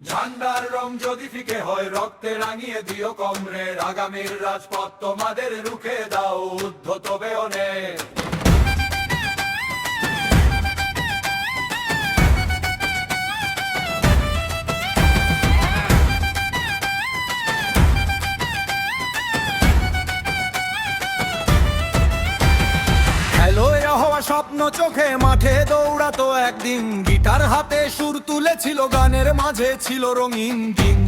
ঝান্ডার রং যদি ফিকে হয় রক্তে রাঙিয়ে দিও কমরেড, আগামীর রাজপথ তোমাদের রুখে দাও উদ্ধত বেয়নে। স্বপ্ন চোখে মাঠে দৌড়াতো একদিন, গিটার হাতে সুর তুলেছিল, গানের মাঝে ছিল রঙিন দিন।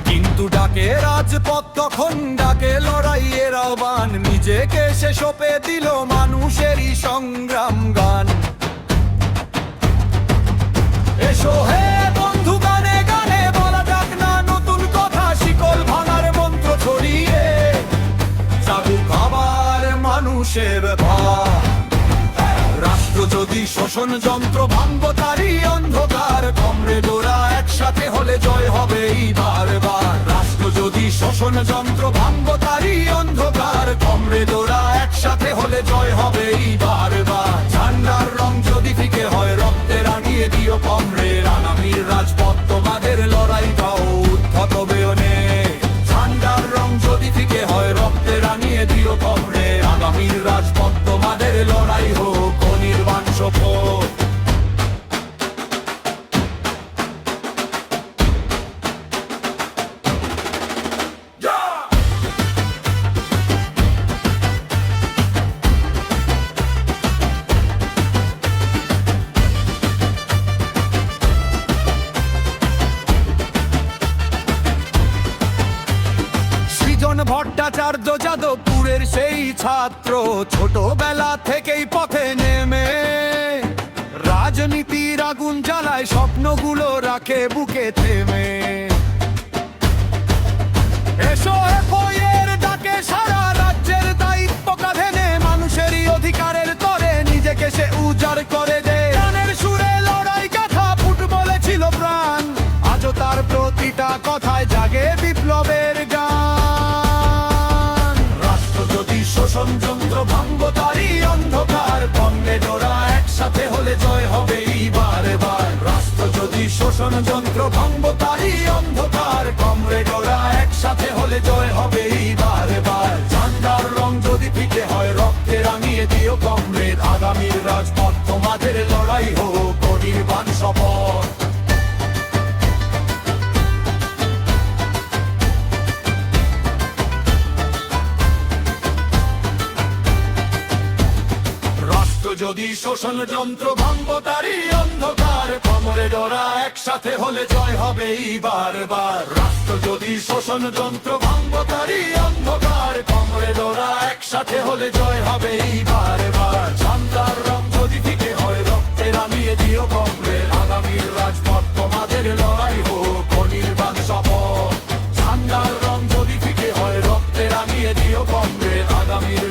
কিন্তু ডাকে রাজপথ তখন, ডাকে লড়াইয়ের আহ্বান, নিজেকে সে সঁপে দিল মানুষেরই সংগ্রাম গান। এসো হে বন্ধু, গানে গানে বলা যাক না নতুন কথা, শিকল ভাঙার মন্ত্র ছড়িয়ে জাগুক আবার মানুষের ভাব। রাষ্ট্র যদি শোষণ যন্ত্র, ভাঙব তারই অন্ধকার, কমরেড ওরা একসাথে হলে জয় হবে বারবার। রাষ্ট্র যদি শোষণ যন্ত্র, ভাঙব তারই অন্ধকার, কমরেড ওরা একসাথে হলে জয় হবে বারবার। ঝান্ডার রং যদি ফিকে হয় রক্তে রাঙিয়ে দিও কমরেড, আগামীর রাজপথ তোমাদের লড়াই গাও উদ্ধত বেয়নে। ঝান্ডার রং যদি ফিকে হয় রক্তে রাঙিয়ে দিও কমরেড, আগামীর রাজপথ তোমাদের লড়াই হোক অনির্বাণ সফল। ভট্টাচার্য যাদবপুরের সেই ছাত্র, ছোটবেলা থেকেই পথে নেমে রাজনীতির আগুন জ্বালায়, স্বপ্নগুলো রাখে বুকে থেমে। এসো বইয়ের ডাকে সারা রাজ্যের দায়িত্ব কাঁধে নে, মানুষেরই অধিকারের তরে নিজেকে সে উজাড় করে দে। গানের সুরে লড়াই গাথা, ফুটবলে ছিল প্রাণ, আজও তার প্রতিটা কথায় জাগে বিপ্লবের গান। রাষ্ট্র যদি শোষণ যন্ত্র, ভাঙব তারই অন্ধকার, কমরেড ওরা একসাথে হলে জয় হবে বারবার। রাষ্ট্র যদি শোষণ যন্ত্র, ভাঙব তারই অন্ধকার, কমরেড ওরা একসাথে হলে জয় হবে বারবার। ঝান্ডার রং যদি ফিকে হয় রক্তে রাঙিয়ে দিও কমরেড, আগামীর রাজপথ তোমাদের লড়াই হোক অনির্বাণ শপথ। যদি শোষণ যন্ত্র, ভাঙব তারই অন্ধকার, কমরেড ওরা একসাথে হলে জয় হবে বারবার। রাষ্ট্র যদি শোষণ যন্ত্র, ভাঙব তারই অন্ধকার, কমরেড ওরা একসাথে হলে জয় হবে বারবার। ঝান্ডার রং যদি ফিকে হয় রক্তে রাঙিয়ে দিও কমরেড, আগামীর রাজপথ তোমাদের লড়াই হোক অনির্বাণ শপথ। ঝান্ডার রং যদি ফিকে হয় রক্তে রাঙিয়ে দিও কমরেড, আগামীর